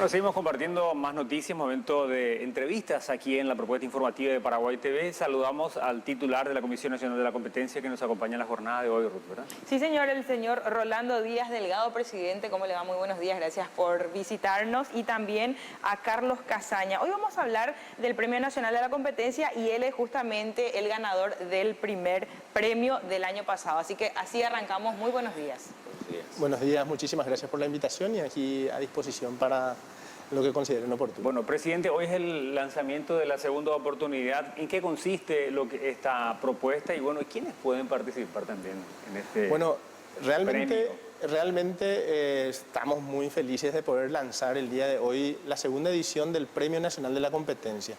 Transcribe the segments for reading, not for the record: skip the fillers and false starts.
Bueno, seguimos compartiendo más noticias, momento de entrevistas aquí en la propuesta informativa de Paraguay TV. Saludamos al titular de la Comisión Nacional de la Competencia que nos acompaña en la jornada de hoy, Ruth, ¿verdad? Sí, señor, el señor Rolando Díaz Delgado, presidente. ¿Cómo le va? Muy buenos días, gracias por visitarnos. Y también a Carlos Casaña. Hoy vamos a hablar del Premio Nacional de la Competencia y él es justamente el ganador del primer premio del año pasado. Así que así arrancamos. Muy buenos días. Buenos días, muchísimas gracias por la invitación y aquí a disposición para lo que consideren oportuno. Bueno, presidente, hoy es el lanzamiento de la segunda oportunidad. ¿En qué consiste esta propuesta? Y bueno, ¿quiénes pueden participar también en este Bueno, realmente premio? Estamos muy felices de poder lanzar el día de hoy la segunda edición del Premio Nacional de la Competencia.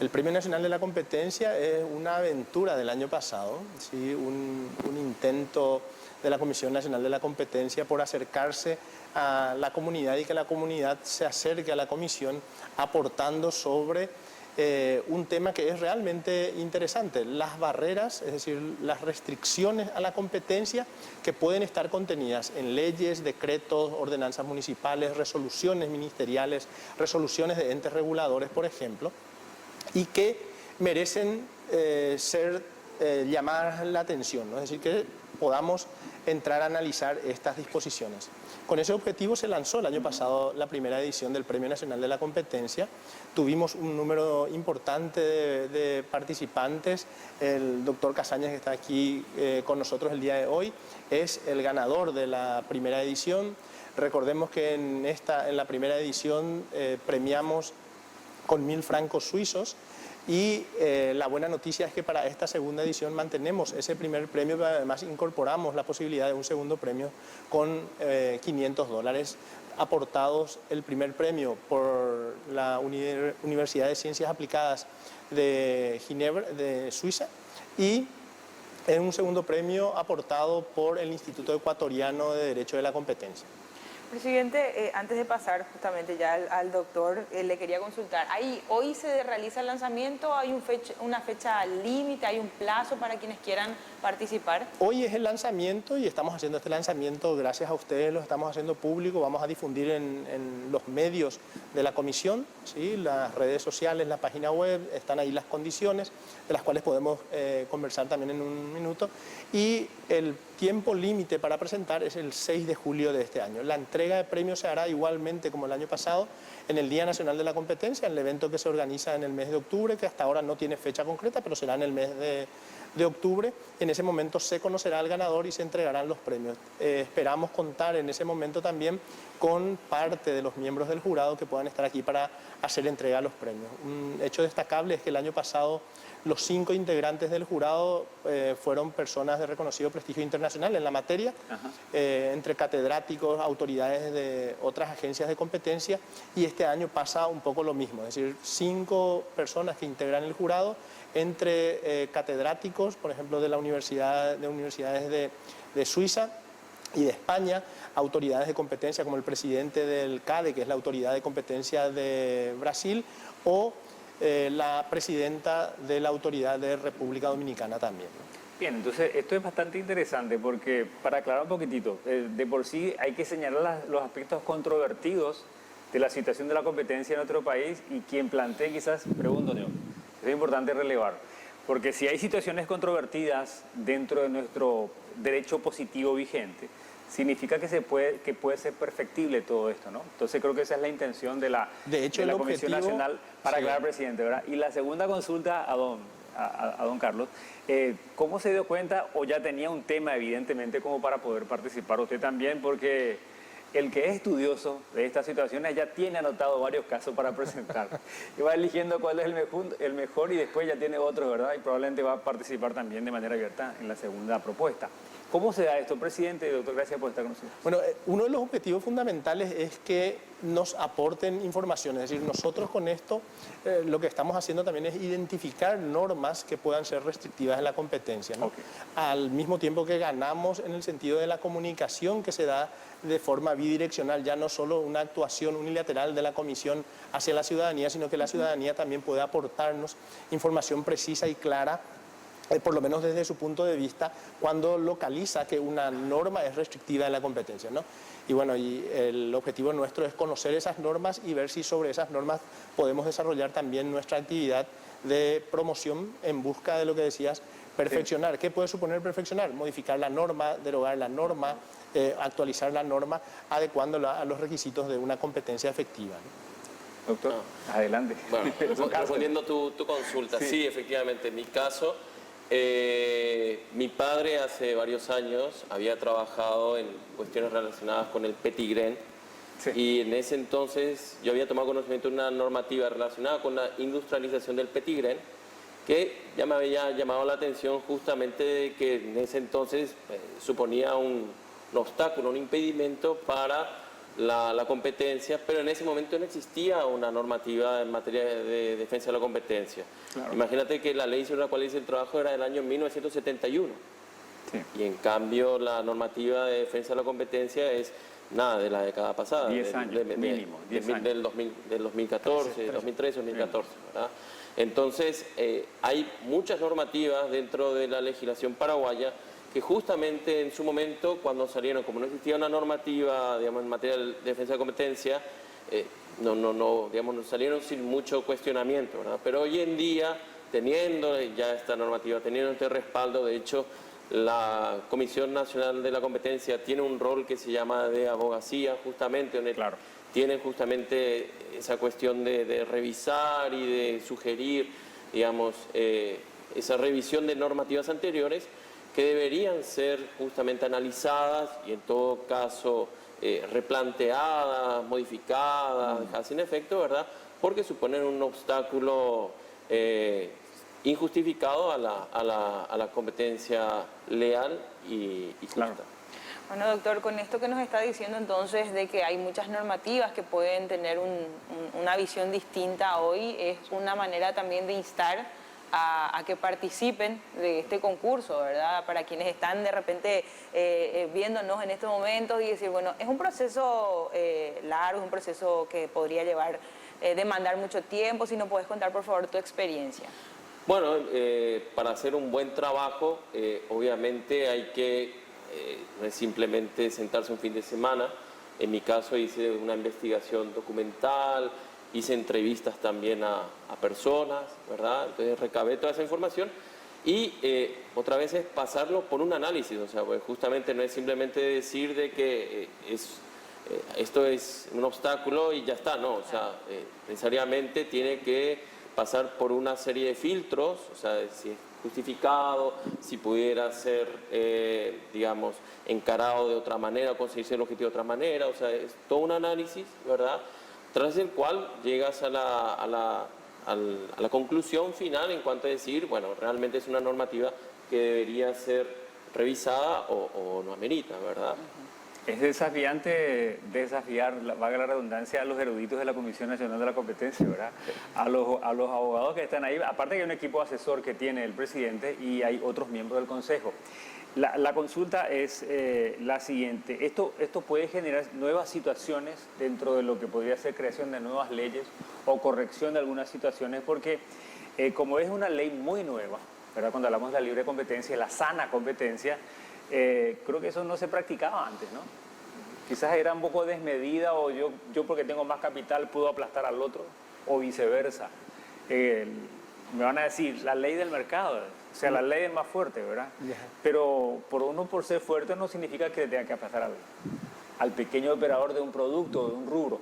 El Premio Nacional de la Competencia es una aventura del año pasado, ¿sí? un intento de la Comisión Nacional de la Competencia por acercarse a la comunidad y que la comunidad se acerque a la Comisión aportando sobre un tema que es realmente interesante, las barreras, es decir, las restricciones a la competencia que pueden estar contenidas en leyes, decretos, ordenanzas municipales, resoluciones ministeriales, resoluciones de entes reguladores, por ejemplo, y que merecen ser llamadas la atención, ¿no? Es decir, que podamos entrar a analizar estas disposiciones. Con ese objetivo se lanzó el año pasado la primera edición del Premio Nacional de la Competencia. Tuvimos un número importante de participantes. El doctor Casañas, que está aquí con nosotros el día de hoy, es el ganador de la primera edición. Recordemos que en la primera edición premiamos con 1.000 francos suizos. Y la buena noticia es que para esta segunda edición mantenemos ese primer premio, pero además incorporamos la posibilidad de un segundo premio con $500 aportados, el primer premio por la Universidad de Ciencias Aplicadas de Ginebra, de Suiza, y un segundo premio aportado por el Instituto Ecuatoriano de Derecho de la Competencia. Presidente, antes de pasar justamente ya al doctor, le quería consultar. ¿Hoy se realiza el lanzamiento? ¿Hay una fecha límite? ¿Hay un plazo para quienes quieran participar? Hoy es el lanzamiento y estamos haciendo este lanzamiento gracias a ustedes, lo estamos haciendo público, vamos a difundir en los medios de la comisión, ¿sí? Las redes sociales, la página web, están ahí las condiciones de las cuales podemos conversar también en un minuto, y el tiempo límite para presentar es el 6 de julio de este año. La entrega de premios se hará igualmente como el año pasado en el Día Nacional de la Competencia, en el evento que se organiza en el mes de octubre, que hasta ahora no tiene fecha concreta, pero será en el mes de octubre. En ese momento se conocerá el ganador y se entregarán los premios. Esperamos contar en ese momento también con parte de los miembros del jurado que puedan estar aquí para hacer entrega de los premios. Un hecho destacable es que el año pasado los 5 integrantes del jurado fueron personas de reconocido prestigio internacional en la materia, entre catedráticos, autoridades de otras agencias de competencia, y este año pasa un poco lo mismo, es decir, 5 personas que integran el jurado, entre catedráticos, por ejemplo, de universidades de Suiza y de España, autoridades de competencia como el presidente del CADE, que es la autoridad de competencia de Brasil, o la presidenta de la autoridad de República Dominicana también, ¿no? Bien, entonces esto es bastante interesante porque, para aclarar un poquitito, de por sí hay que señalar los aspectos controvertidos de la situación de la competencia en nuestro país, y quien plantee quizás, pregunto yo, es importante relevar, porque si hay situaciones controvertidas dentro de nuestro derecho positivo vigente, significa que puede ser perfectible todo esto, ¿no? Entonces creo que esa es la intención de la Comisión Nacional, para aclarar, presidente, ¿verdad? Y la segunda consulta a don Carlos, ¿cómo se dio cuenta o ya tenía un tema evidentemente como para poder participar usted también? Porque el que es estudioso de estas situaciones ya tiene anotado varios casos para presentar y va eligiendo cuál es el mejor y después ya tiene otro, ¿verdad? Y probablemente va a participar también de manera abierta en la segunda propuesta. ¿Cómo se da esto, presidente? Doctor, gracias por estar con nosotros. Bueno, uno de los objetivos fundamentales es que nos aporten información, es decir, nosotros con esto lo que estamos haciendo también es identificar normas que puedan ser restrictivas en la competencia, ¿no? Al mismo tiempo que ganamos en el sentido de la comunicación que se da de forma bidireccional, ya no solo una actuación unilateral de la Comisión hacia la ciudadanía, sino que la ciudadanía también puede aportarnos información precisa y clara por lo menos desde su punto de vista, cuando localiza que una norma es restrictiva en la competencia, ¿no? Y bueno, y el objetivo nuestro es conocer esas normas y ver si sobre esas normas podemos desarrollar también nuestra actividad de promoción en busca de lo que decías, perfeccionar. ¿Qué puede suponer perfeccionar? Modificar la norma, derogar la norma, actualizar la norma, adecuándola a los requisitos de una competencia efectiva, ¿no? Doctor, adelante. Bueno, respondiendo tu consulta, sí, efectivamente, en mi caso, mi padre hace varios años había trabajado en cuestiones relacionadas con el Petigren, Sí. y en ese entonces yo había tomado conocimiento de una normativa relacionada con la industrialización del Petigren, que ya me había llamado la atención justamente de que en ese entonces suponía un obstáculo, un impedimento para la competencia, pero en ese momento no existía una normativa en materia de defensa de la competencia. Claro. Imagínate que la ley sobre la cual hice el trabajo era del año 1971, Sí. y en cambio la normativa de defensa de la competencia es nada de la década pasada. 10 años, mínimo, 10 años. Del 2014, 2013, 2014, ¿verdad? Entonces, hay muchas normativas dentro de la legislación paraguaya que justamente en su momento, cuando salieron, como no existía una normativa, digamos, en materia de defensa de competencia, digamos, salieron sin mucho cuestionamiento, ¿verdad? Pero hoy en día, teniendo ya esta normativa, teniendo este respaldo, de hecho, la Comisión Nacional de la Competencia tiene un rol que se llama de abogacía, justamente, donde Claro. tienen justamente esa cuestión de revisar y de sugerir, digamos, esa revisión de normativas anteriores que deberían ser justamente analizadas y en todo caso replanteadas, modificadas, dejadas sin efecto, ¿verdad? Porque suponen un obstáculo injustificado a la competencia leal y justa. Claro. Bueno, doctor, con esto que nos está diciendo entonces de que hay muchas normativas que pueden tener una visión distinta hoy, es una manera también de instar a que participen de este concurso, ¿verdad? Para quienes están de repente viéndonos en estos momentos y decir, bueno, es un proceso largo, es un proceso que podría demandar mucho tiempo. Si no puedes contar, por favor, tu experiencia. Bueno, para hacer un buen trabajo, obviamente hay que no es simplemente sentarse un fin de semana. En mi caso hice una investigación documental, hice entrevistas también a personas, ¿verdad? Entonces recabé toda esa información y otra vez es pasarlo por un análisis, o sea, pues justamente no es simplemente decir de que esto es un obstáculo y ya está, no, o sea, necesariamente tiene que pasar por una serie de filtros, o sea, si es justificado, si pudiera ser, digamos, encarado de otra manera, conseguirse el objetivo de otra manera, o sea, es todo un análisis, ¿verdad? Tras el cual llegas a la conclusión final en cuanto a decir, bueno, realmente es una normativa que debería ser revisada o no amerita, ¿verdad? Es desafiante desafiar, valga la redundancia, a los eruditos de la Comisión Nacional de la Competencia, ¿verdad? A los abogados que están ahí, aparte que hay un equipo asesor que tiene el presidente y hay otros miembros del Consejo. La consulta es la siguiente. Esto puede generar nuevas situaciones dentro de lo que podría ser creación de nuevas leyes o corrección de algunas situaciones, porque como es una ley muy nueva, ¿verdad? Cuando hablamos de la libre competencia, la sana competencia, creo que eso no se practicaba antes, ¿no? Quizás era un poco desmedida o yo porque tengo más capital puedo aplastar al otro o viceversa. Me van a decir, la ley del mercado, o sea, la ley es más fuerte, ¿verdad? Pero por ser fuerte no significa que tenga que aplastar al pequeño operador de un producto, de un rubro.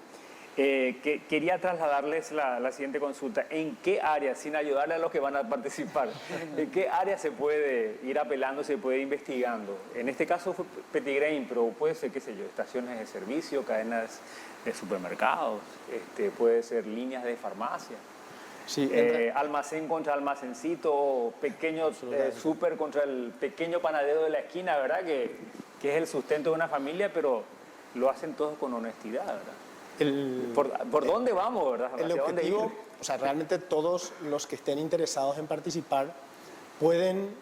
Quería trasladarles la siguiente consulta. ¿En qué área, sin ayudarle a los que van a participar, en qué área se puede ir apelando, se puede ir investigando? En este caso fue Petigren, pero puede ser, qué sé yo, estaciones de servicio, cadenas de supermercados, puede ser líneas de farmacia. Sí, Almacén contra almacencito, pequeño súper contra el pequeño panadero de la esquina, ¿verdad? Que es el sustento de una familia, pero lo hacen todos con honestidad, ¿verdad? ¿Por dónde vamos, verdad? El ¿Hacia dónde ir? objetivo, o sea, realmente todos los que estén interesados en participar pueden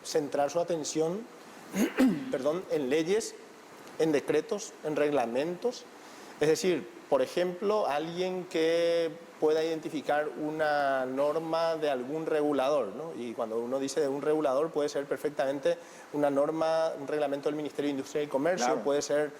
centrar su atención perdón, en leyes, en decretos, en reglamentos. Es decir, por ejemplo, alguien que pueda identificar una norma de algún regulador, ¿no? Y cuando uno dice de un regulador puede ser perfectamente una norma, un reglamento del Ministerio de Industria y Comercio, Claro. puede ser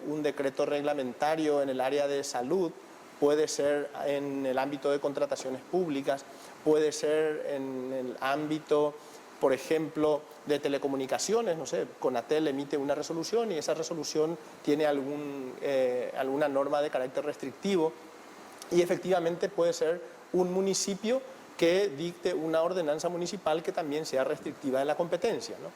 un decreto reglamentario en el área de salud, puede ser en el ámbito de contrataciones públicas, puede ser en el ámbito, por ejemplo, de telecomunicaciones, no sé, Conatel emite una resolución y esa resolución tiene alguna norma de carácter restrictivo y efectivamente puede ser un municipio que dicte una ordenanza municipal que también sea restrictiva de la competencia, ¿no?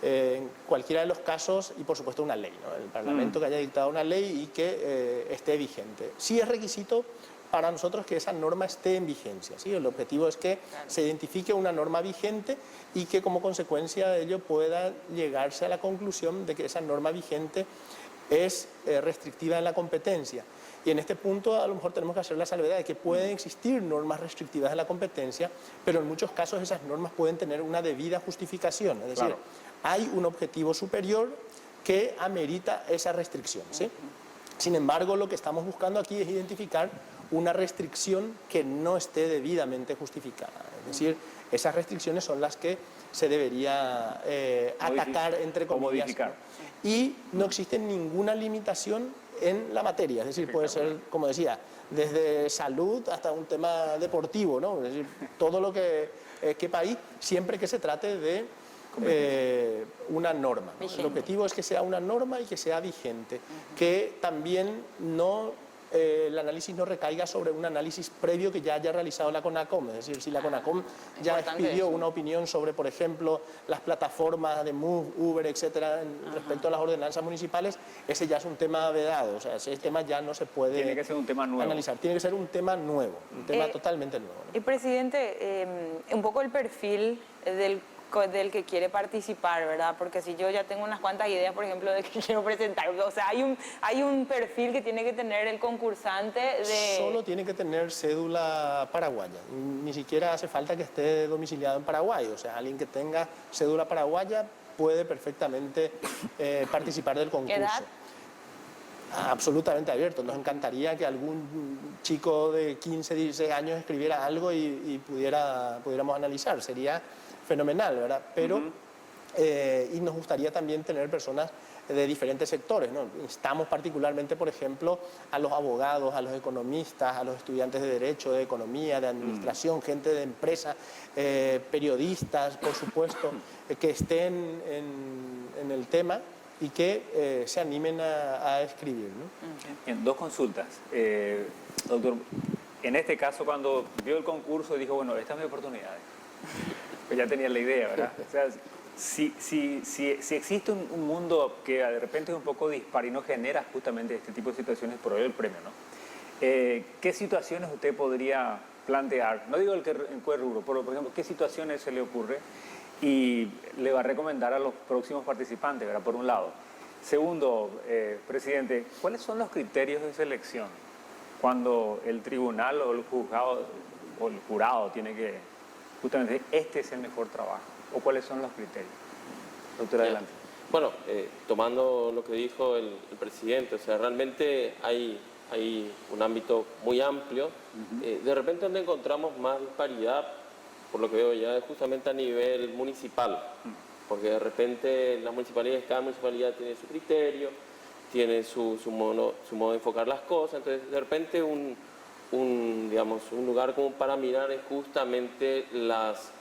En cualquiera de los casos, y por supuesto una ley, ¿no? El Parlamento que haya dictado una ley y que esté vigente. Sí es requisito para nosotros que esa norma esté en vigencia, ¿sí? El objetivo es que se identifique una norma vigente y que como consecuencia de ello pueda llegarse a la conclusión de que esa norma vigente es restrictiva de la competencia. Y en este punto a lo mejor tenemos que hacer la salvedad de que pueden existir normas restrictivas de la competencia, pero en muchos casos esas normas pueden tener una debida justificación, es decir, Claro. hay un objetivo superior que amerita esa restricción, ¿sí? Sin embargo, lo que estamos buscando aquí es identificar una restricción que no esté debidamente justificada. Es decir, esas restricciones son las que se debería atacar, entre o comillas, modificar. ¿no? Y no existe ninguna limitación en la materia. Es decir, puede ser, como decía, desde salud hasta un tema deportivo, ¿no? Es decir, todo lo que quepa ahí, siempre que se trate de una norma, ¿no? El objetivo es que sea una norma y que sea vigente, que también no el análisis no recaiga sobre un análisis previo que ya haya realizado la CONACOM. Es decir, si la CONACOM ya Importante expidió eso. una opinión sobre, por ejemplo, las plataformas de Move, Uber, etcétera, respecto a las ordenanzas municipales, ese ya es un tema vedado. O sea, ese tema ya no se puede Tiene que ser un tema nuevo. analizar. Tiene que ser un tema nuevo, un tema totalmente nuevo, ¿no? Y presidente, un poco el perfil del que quiere participar, ¿verdad? Porque si yo ya tengo unas cuantas ideas, por ejemplo, de que quiero presentar, o sea, hay un perfil que tiene que tener el concursante de... Solo tiene que tener cédula paraguaya, ni siquiera hace falta que esté domiciliado en Paraguay, o sea, alguien que tenga cédula paraguaya puede perfectamente participar del concurso. ¿Qué edad? Absolutamente abierto, nos encantaría que algún chico de 15, 16 años escribiera algo y pudiéramos analizar, sería fenomenal, ¿verdad? Pero, y nos gustaría también tener personas de diferentes sectores, ¿no? Instamos particularmente, por ejemplo, a los abogados, a los economistas, a los estudiantes de Derecho, de Economía, de Administración, gente de empresa, periodistas, por supuesto, que estén en el tema y que se animen a escribir, ¿no? Bien, dos consultas. Doctor, en este caso, cuando vio el concurso, dijo, bueno, esta es mi oportunidad. Pues ya tenía la idea, ¿verdad? O sea, si existe un mundo que de repente es un poco dispar y no genera justamente este tipo de situaciones, por ello el premio, ¿no? ¿Qué situaciones usted podría plantear? No digo en qué rubro, pero por ejemplo, ¿qué situaciones se le ocurre y le va a recomendar a los próximos participantes, ¿verdad? Por un lado. Segundo, presidente, ¿cuáles son los criterios de selección cuando el tribunal o el juzgado o el jurado tiene que justamente este es el mejor trabajo? ¿O cuáles son los criterios? Doctor, adelante. Bueno, tomando lo que dijo el presidente, o sea, realmente hay un ámbito muy amplio. De repente donde encontramos más disparidad, por lo que veo ya, es justamente a nivel municipal, porque de repente las municipalidades, cada municipalidad tiene su criterio, tiene su modo de enfocar las cosas, entonces de repente digamos, un lugar como para mirar es justamente las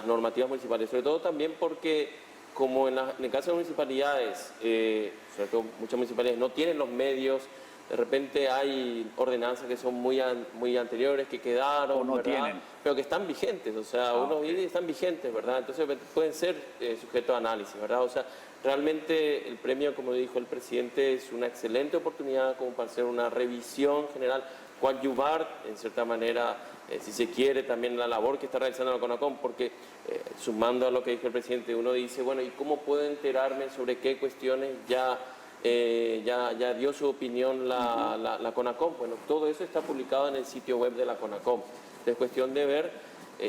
normativas municipales, sobre todo también porque como en el caso de municipalidades, sobre todo muchas municipalidades no tienen los medios, de repente hay ordenanzas que son muy anteriores, que quedaron, o no ¿verdad? tienen, pero que están vigentes, o sea, uno viene y están vigentes, ¿verdad? Entonces pueden ser sujetos a análisis, ¿verdad? O sea, realmente el premio, como dijo el presidente, es una excelente oportunidad como para hacer una revisión general, coadyuvar, en cierta manera, si se quiere, también la labor que está realizando la CONACOM, porque sumando a lo que dijo el presidente, uno dice, bueno, ¿y cómo puedo enterarme sobre qué cuestiones ya dio su opinión la CONACOM? Bueno, todo eso está publicado en el sitio web de la CONACOM. Es cuestión de ver,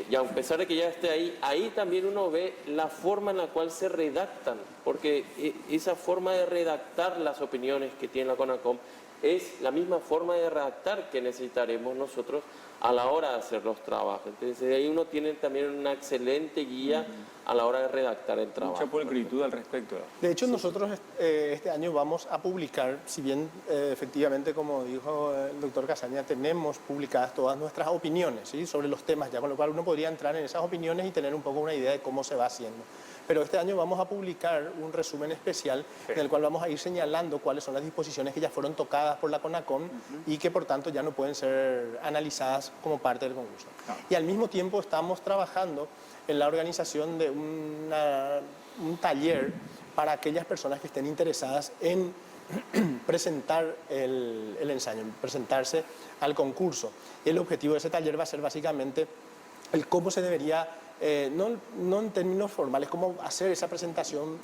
y a pesar de que ya esté ahí también uno ve la forma en la cual se redactan, porque esa forma de redactar las opiniones que tiene la CONACOM es la misma forma de redactar que necesitaremos nosotros a la hora de hacer los trabajos. Entonces, ahí uno tiene también una excelente guía a la hora de redactar el trabajo. Mucha pulcritud al respecto. De hecho, nosotros este año vamos a publicar, si bien efectivamente, como dijo el doctor Casaña, tenemos publicadas todas nuestras opiniones, ¿sí?, sobre los temas, ya con lo cual uno podría entrar en esas opiniones y tener un poco una idea de cómo se va haciendo. Pero este año vamos a publicar un resumen especial en el cual vamos a ir señalando cuáles son las disposiciones que ya fueron tocadas por la CONACOM y que por tanto ya no pueden ser analizadas como parte del concurso. Y al mismo tiempo estamos trabajando en la organización de un taller para aquellas personas que estén interesadas en presentar el ensayo, en presentarse al concurso. El objetivo de ese taller va a ser básicamente el cómo se debería, no en términos formales, cómo hacer esa presentación,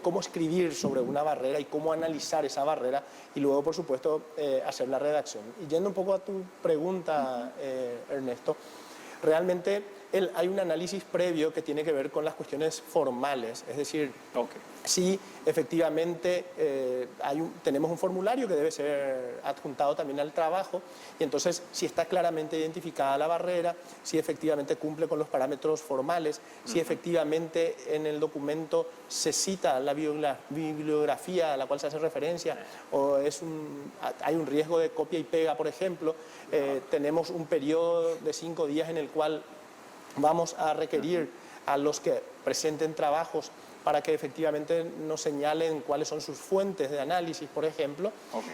cómo escribir sobre una barrera y cómo analizar esa barrera y luego, por supuesto, hacer la redacción. Y yendo un poco a tu pregunta, Ernesto, realmente hay un análisis previo que tiene que ver con las cuestiones formales, es decir, si efectivamente tenemos un formulario que debe ser adjuntado también al trabajo y entonces si está claramente identificada la barrera, si efectivamente cumple con los parámetros formales, si efectivamente en el documento se cita la bibliografía a la cual se hace referencia o hay un riesgo de copia y pega, por ejemplo, tenemos un periodo de 5 días en el cual vamos a requerir a los que presenten trabajos para que efectivamente nos señalen cuáles son sus fuentes de análisis, por ejemplo.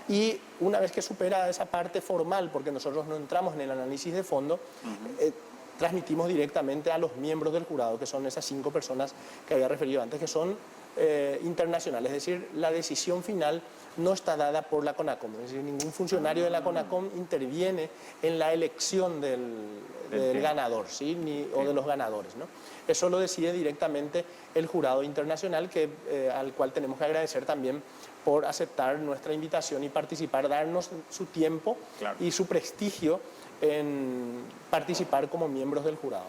Y una vez que supera esa parte formal, porque nosotros no entramos en el análisis de fondo, transmitimos directamente a los miembros del jurado, que son esas 5 personas que había referido antes, que son internacionales. Es decir, la decisión final no está dada por la CONACOM. Es decir, ningún funcionario de la CONACOM interviene en la elección del ganador, ¿sí?, o de los ganadores, ¿no? Eso lo decide directamente el jurado internacional, al cual tenemos que agradecer también por aceptar nuestra invitación y participar, darnos su tiempo y su prestigio en participar como miembros del jurado.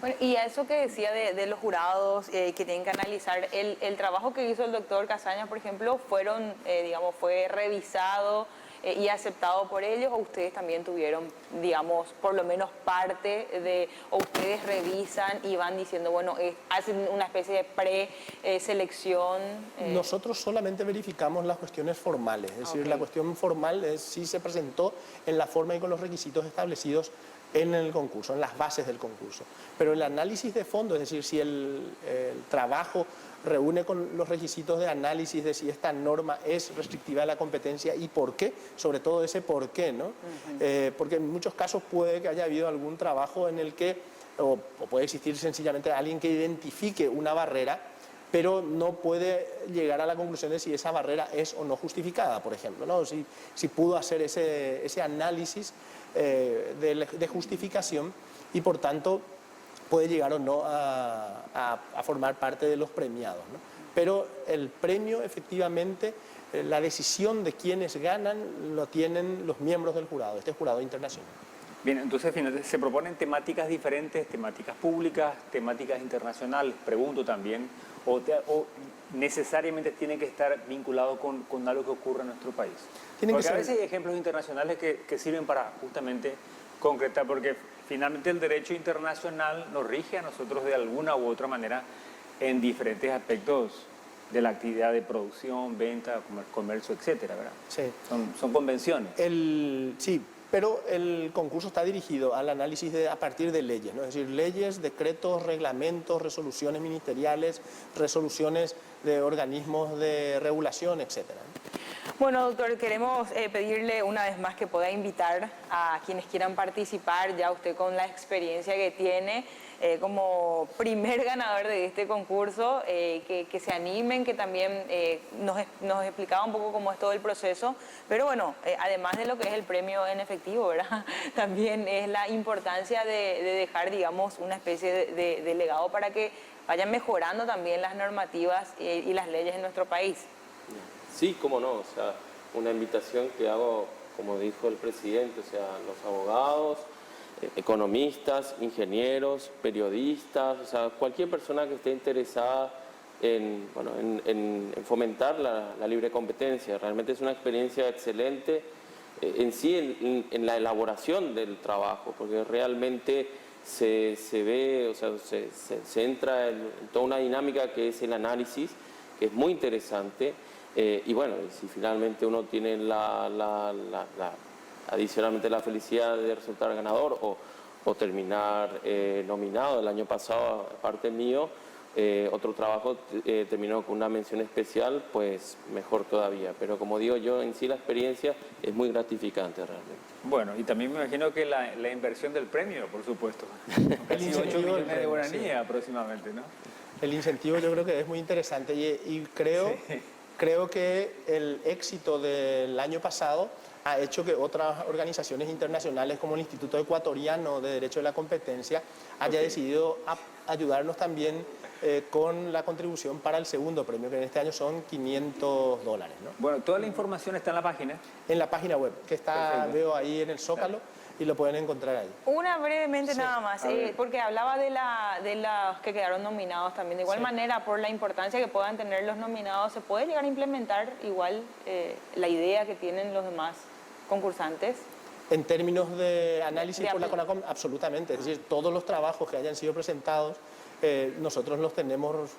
Bueno, y a eso que decía de los jurados que tienen que analizar, el trabajo que hizo el doctor Casaña, por ejemplo, fue revisado y aceptado por ellos, o ustedes también tuvieron, digamos, por lo menos parte o ustedes revisan y van diciendo, bueno, hacen una especie de preselección. Nosotros solamente verificamos las cuestiones formales, es decir, la cuestión formal es si se presentó en la forma y con los requisitos establecidos en el concurso, en las bases del concurso. Pero el análisis de fondo, es decir, si el trabajo reúne con los requisitos de análisis de si esta norma es restrictiva de la competencia y por qué, sobre todo ese por qué, ¿no? Porque en muchos casos puede que haya habido algún trabajo en el que, o puede existir sencillamente alguien que identifique una barrera, pero no puede llegar a la conclusión de si esa barrera es o no justificada, por ejemplo, ¿no? Si pudo hacer ese análisis de justificación y por tanto puede llegar o no a formar parte de los premiados, ¿no? Pero el premio, efectivamente, la decisión de quienes ganan lo tienen los miembros del jurado, este jurado internacional. Bien, entonces finalmente se proponen temáticas diferentes, temáticas públicas, temáticas internacionales, pregunto también, o necesariamente tiene que estar vinculado con algo que ocurre en nuestro país. Porque a veces hay ejemplos internacionales que sirven para justamente concretar, porque finalmente el derecho internacional nos rige a nosotros de alguna u otra manera en diferentes aspectos de la actividad de producción, venta, comercio, etcétera, ¿verdad? Sí. Son convenciones. Sí, pero el concurso está dirigido al análisis a partir de leyes, ¿no? Es decir, leyes, decretos, reglamentos, resoluciones ministeriales, resoluciones de organismos de regulación, etcétera. Bueno, doctor, queremos pedirle una vez más que pueda invitar a quienes quieran participar, ya usted con la experiencia que tiene como primer ganador de este concurso, que se animen, que también nos explicaba un poco cómo es todo el proceso, pero bueno, además de lo que es el premio en efectivo, ¿verdad? También es la importancia de dejar, digamos, una especie de legado para que vayan mejorando también las normativas y las leyes en nuestro país. Sí, cómo no, o sea, una invitación que hago, como dijo el presidente, o sea, los abogados, economistas, ingenieros, periodistas, o sea, cualquier persona que esté interesada bueno, en fomentar la libre competencia. Realmente es una experiencia excelente en sí, en la elaboración del trabajo, porque realmente se ve, o sea, se entra en toda una dinámica que es el análisis, que es muy interesante. Y bueno, si finalmente uno tiene adicionalmente la felicidad de resultar ganador o terminar nominado, el año pasado, aparte mío, otro trabajo terminó con una mención especial, pues mejor todavía. Pero como digo yo, en sí la experiencia es muy gratificante realmente. Bueno, y también me imagino que la inversión del premio, por supuesto. Casi 8 incentivo del millones de premio, guaraníes sí. aproximadamente, ¿no? El incentivo yo creo que es muy interesante y creo que el éxito del año pasado ha hecho que otras organizaciones internacionales como el Instituto Ecuatoriano de Derecho de la Competencia haya decidido ayudarnos también con la contribución para el segundo premio, que en este año son $500, ¿no? Bueno, toda la información está en la página. En la página web, que está, Perfecto. veo ahí en el Zócalo, y lo pueden encontrar ahí. Una brevemente nada más, a ver. porque hablaba de los que quedaron nominados también. De igual manera, por la importancia que puedan tener los nominados, ¿se puede llegar a implementar igual la idea que tienen los demás concursantes? En términos de análisis De por la apoyo. CONACOM, absolutamente. Es decir, todos los trabajos que hayan sido presentados, nosotros los tenemos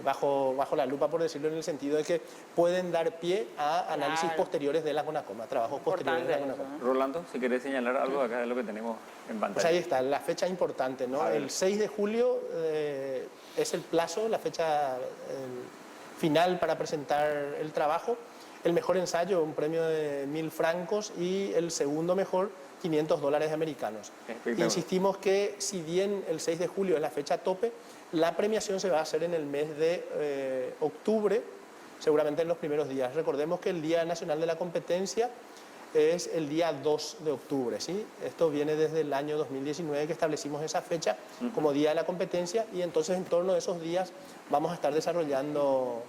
bajo la lupa, por decirlo, en el sentido de que pueden dar pie a análisis Claro. posteriores de la CONACOM, a trabajos posteriores de la Importante CONACOM. eso, Rolando, si querés señalar algo acá de lo que tenemos en Pues pantalla. ahí está, la fecha importante, ¿no? A ver. El 6 de julio es el plazo, la fecha final para presentar el trabajo. El mejor ensayo, un premio de 1.000 francos, y el segundo mejor, $500 americanos. Espectacular. Insistimos que si bien el 6 de julio es la fecha tope, la premiación se va a hacer en el mes de octubre, seguramente en los primeros días. Recordemos que el Día Nacional de la Competencia es el día 2 de octubre, ¿sí? Esto viene desde el año 2019 que establecimos esa fecha como Día de la Competencia, y entonces en torno a esos días vamos a estar desarrollando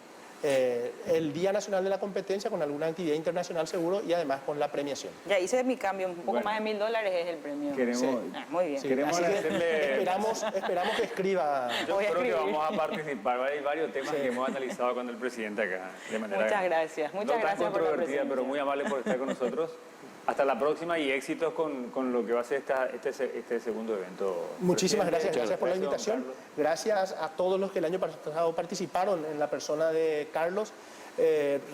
el Día Nacional de la Competencia con alguna actividad internacional seguro, y además con la premiación. Ya hice mi cambio, un poco Bueno. más de $1.000 es el premio. Queremos, Sí. Muy bien. Sí, Queremos así que agradecerle- esperamos que escriba. Yo Voy a creo que escribir. vamos a participar. Hay varios temas que hemos analizado con el presidente acá. De manera Muchas gracias, muchas no tan gracias por la controvertida, presencia. pero muy amable por estar con nosotros. Hasta la próxima y éxitos con lo que va a ser este segundo evento. Muchísimas Presidente, gracias por la don invitación. Carlos. Gracias a todos los que el año pasado participaron en la persona de Carlos.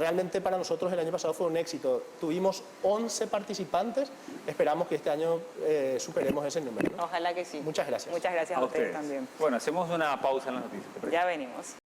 Realmente para nosotros el año pasado fue un éxito. Tuvimos 11 participantes. Esperamos que este año superemos ese número, ¿no? Ojalá que sí. Muchas gracias. Muchas gracias a, A ustedes ustedes. también. Bueno, hacemos una pausa en las noticias. ¿te parece? Ya venimos.